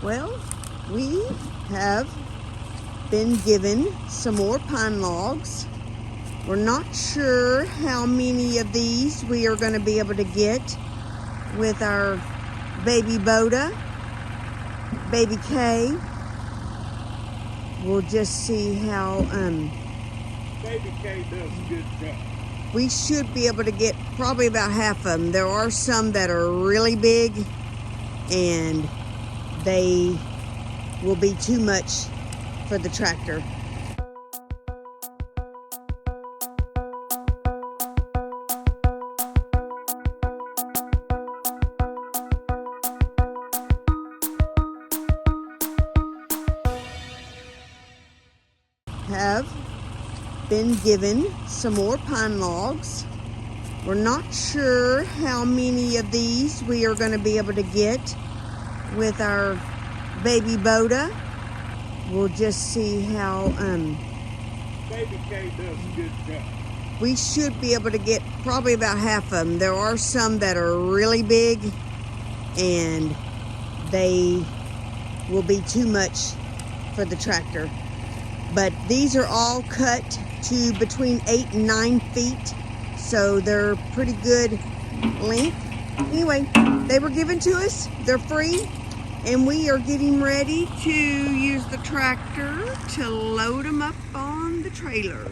Well, we have been given some more pine logs. We're not sure how many of these we are going to be able to get with our baby Boda, baby K. We'll just see how Baby K does a good job. we should be able to get probably about half of them. There are some that are really big and they will be too much for the tractor. Have been given some more pine logs. We're not sure how many of these we are going to be able to get with our baby Boda. We'll just see how Baby K does a good job. we should be able to get probably about half of them. There are some that are really big and they will be too much for the tractor. But these are all cut to between 8 and 9 feet, so they're pretty good length. Anyway, they were given to us, they're free, and we are getting ready to use the tractor to load them up on the trailer.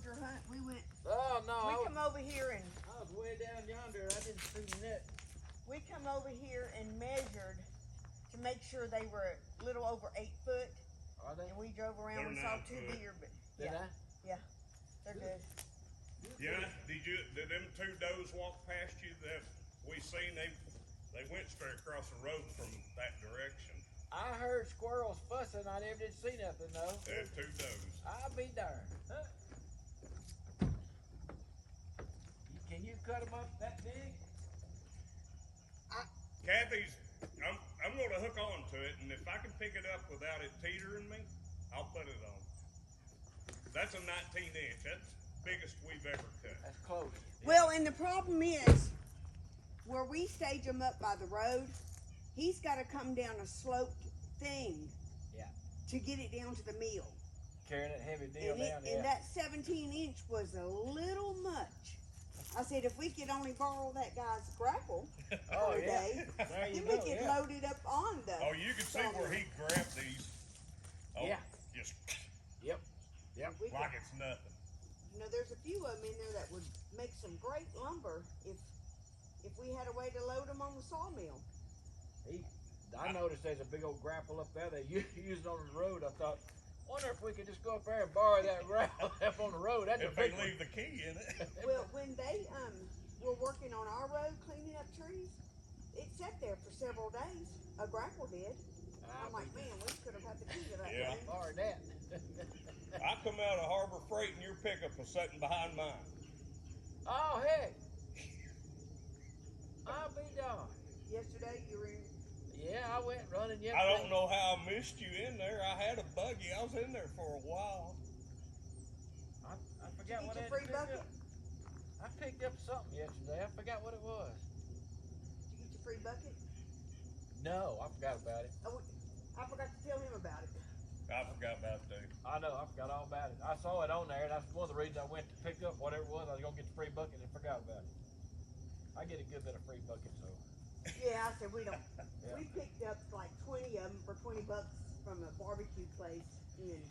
Your hunt, we went. Oh no! We come over here and I was way down yonder. I didn't see the net. we come over here and measured to make sure they were a little over 8 foot. Are they? And we drove around and saw 2 deer, but yeah, they're good. Yeah, did them 2 does walk past you that we seen? They went straight across the road from that direction. I heard squirrels fussing. I never did see nothing though. They're 2 does. I'll be darned. Huh? Can you cut them up that big? Kathy's, I'm gonna hook on to it, and if I can pick it up without it teetering me, I'll put it on. That's a 19-inch. That's the biggest we've ever cut. That's close. Well, and the problem is, where we stage them up by the road, he's got to come down a sloped thing. Yeah. To get it down to the mill. Carrying that heavy deal And, down there. and that 17-inch was a little much. I said, if we could only borrow that guy's grapple for a day, There you then go, we could load it up on the. Oh, you can see where he grabbed these. Oh, Yeah. Just Yep. We like could, it's nothing. you know, there's a few of them in there that would make some great lumber if we had a way to load them on the sawmill. I noticed there's a big old grapple up there they use on the road. I thought, wonder if we could just go up there and borrow that grapple up on the road. That's If a big they leave the key in it. Well, when they were working on our road cleaning up trees, it sat there for several days. A grapple did. I'm like, man, we could have had the key to that Yeah. thing. Borrow that. I come out of Harbor Freight and your pickup was sitting behind mine. Oh, heck. I'll be darned. Yesterday, you were in. Yeah, I went running yesterday. I don't know how I missed you in there. I had a buggy. I was in there for a while. I forgot what I Did you get your had free to pick bucket? up. I picked up something yesterday. I forgot what it was. Did you get your free bucket? No, I forgot about it. Oh, I forgot to tell him about it. I forgot about that. I know, I forgot all about it. I saw it on there, and that's one of the reasons I went to pick up whatever it was. I was going to get the free bucket and forgot about it. I get a good bit of free buckets, so. Yeah, I said we don't. Yeah. We picked up like 20 of them for $20 from a barbecue place in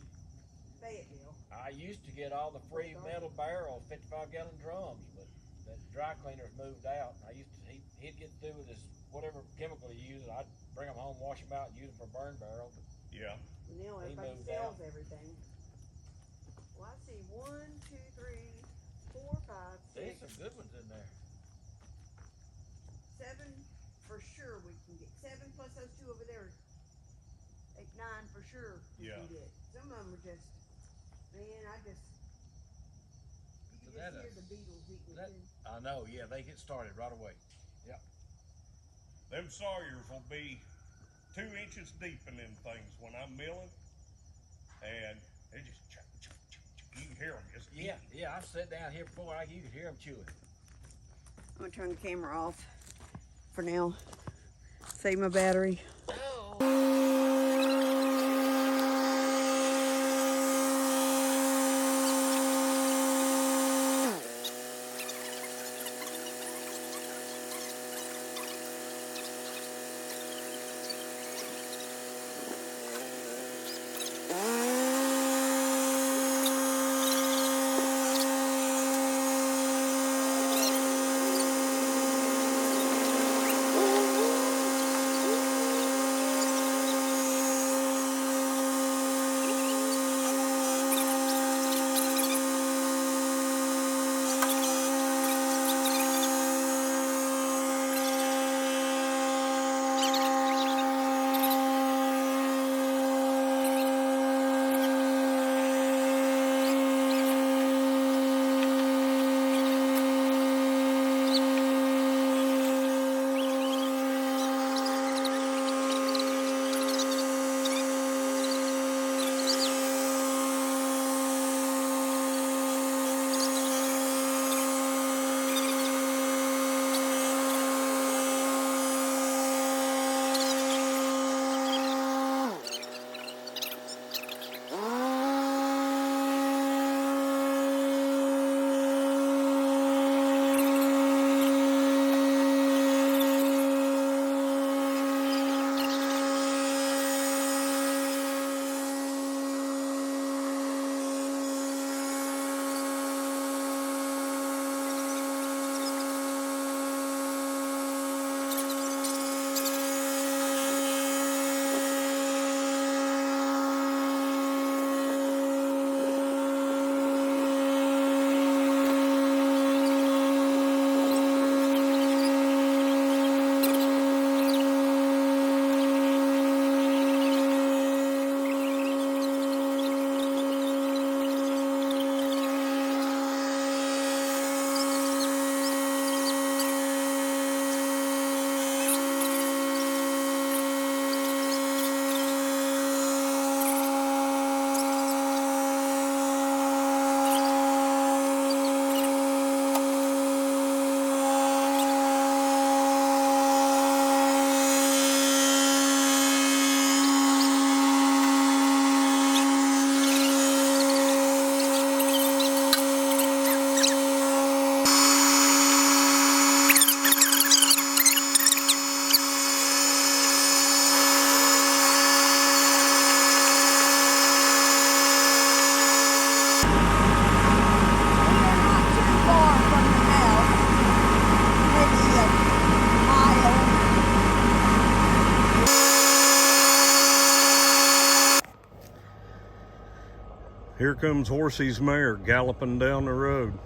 Fayetteville. I used to get all the free metal barrel 55-gallon drums, but the dry cleaners moved out. He'd get through with his whatever chemical he used, and I'd bring them home, wash them out, and use them for burn barrel. But Yeah. And now He everybody moved sells out. everything. Well, I see 1, 2, 3, 4, 5, 6, there's some good ones in there. 7 for sure we can get. 7 plus those 2 over there. 8, 9 for sure we Yeah. can get. Some of them are just, man, I just. You So can that just hear is- the beetles eating that- it too. I know, yeah, they get started right away. Yep. Them sawyers will be 2 inches deep in them things when I'm milling. And they just chop, chop, chop, chop. You can hear them just Yeah, I've sat down here before. You could hear them chewing. I'm gonna turn the camera off for now. Save my battery. Here comes Horsey's mare galloping down the road.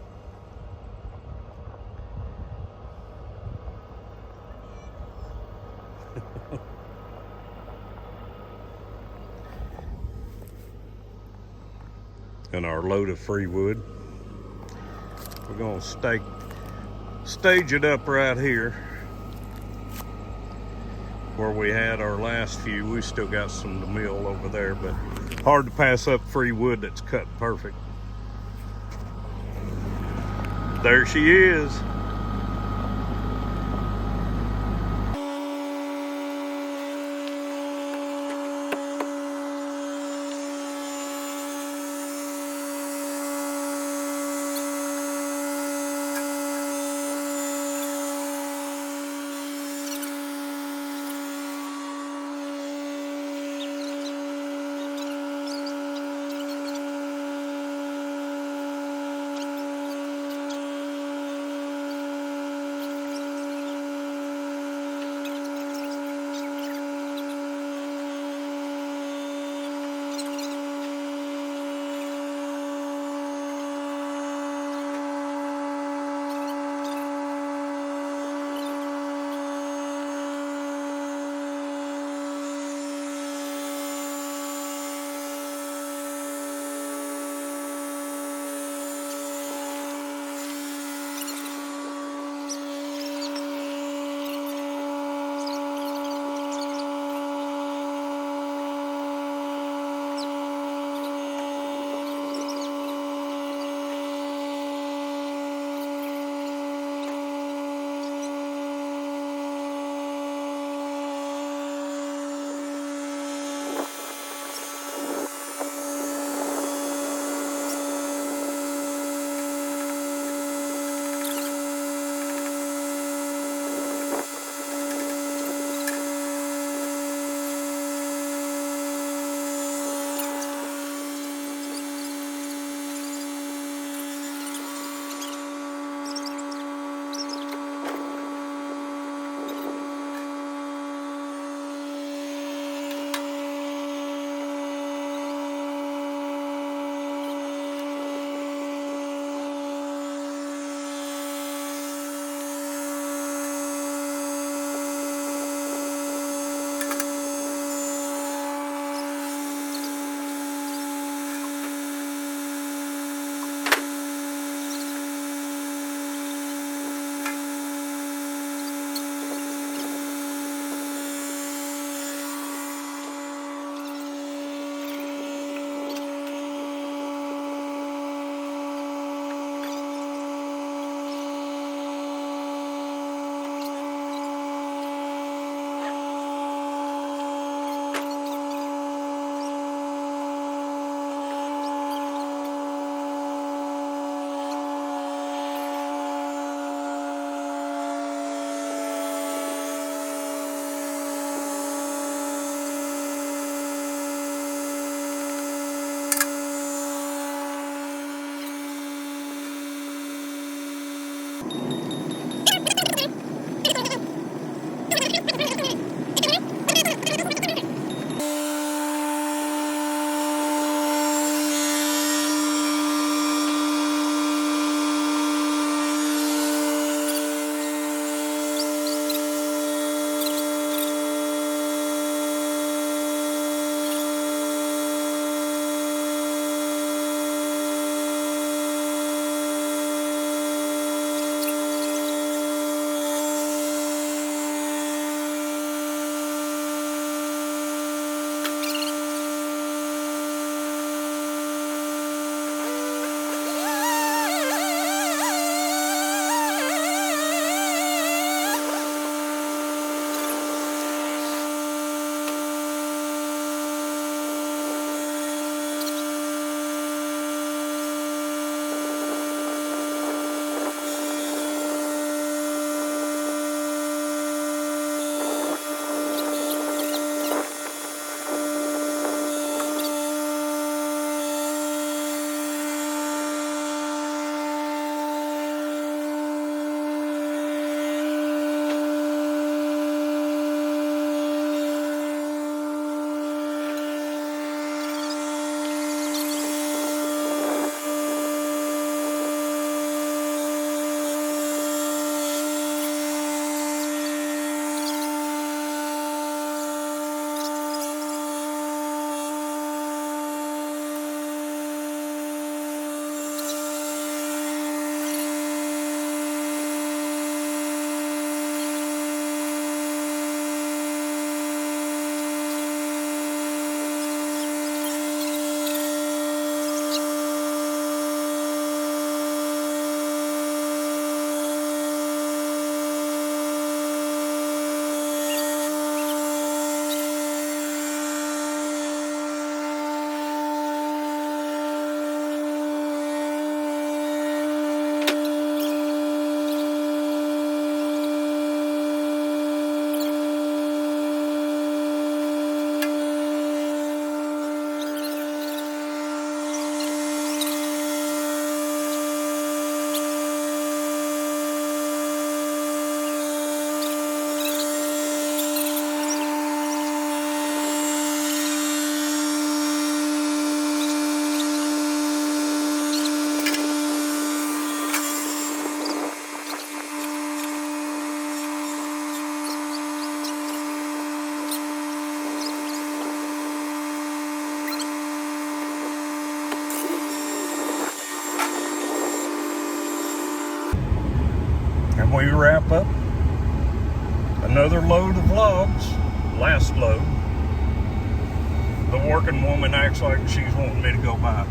And our load of free wood. We're gonna stage it up right here where we had our last few. We still got some to mill over there, but hard to pass up free wood that's cut perfect. There she is. we wrap up another load of logs, last load. The working woman acts like she's wanting me to go by.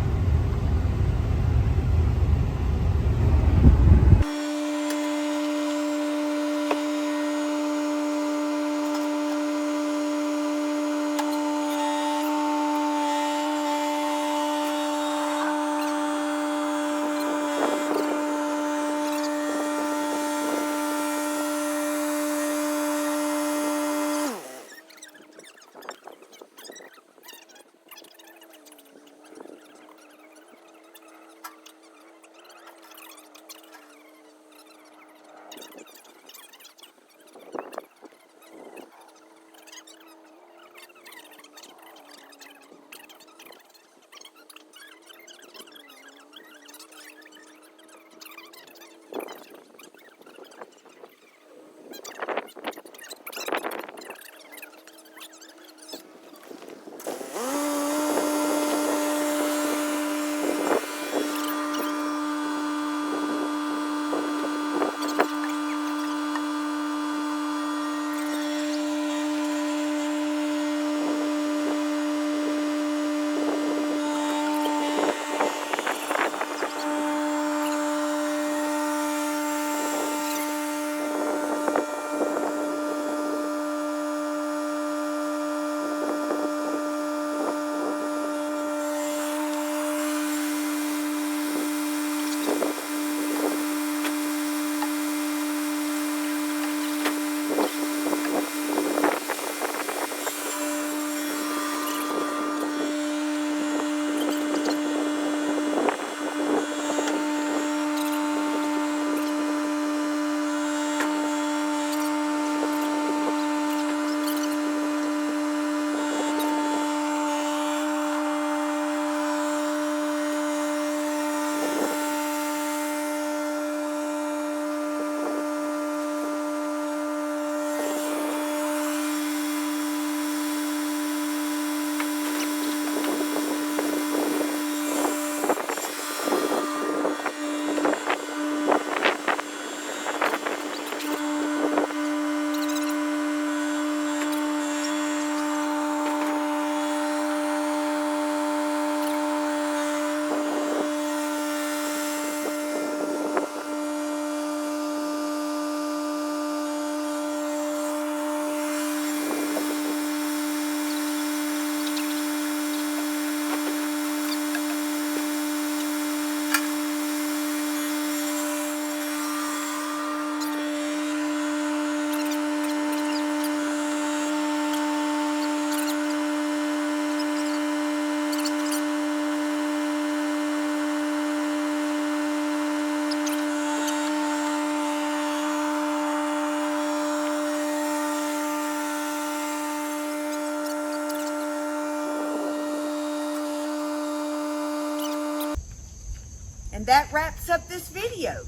And that wraps up this video.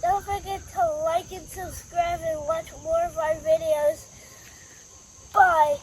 Don't forget to like and subscribe and watch more of our videos. Bye.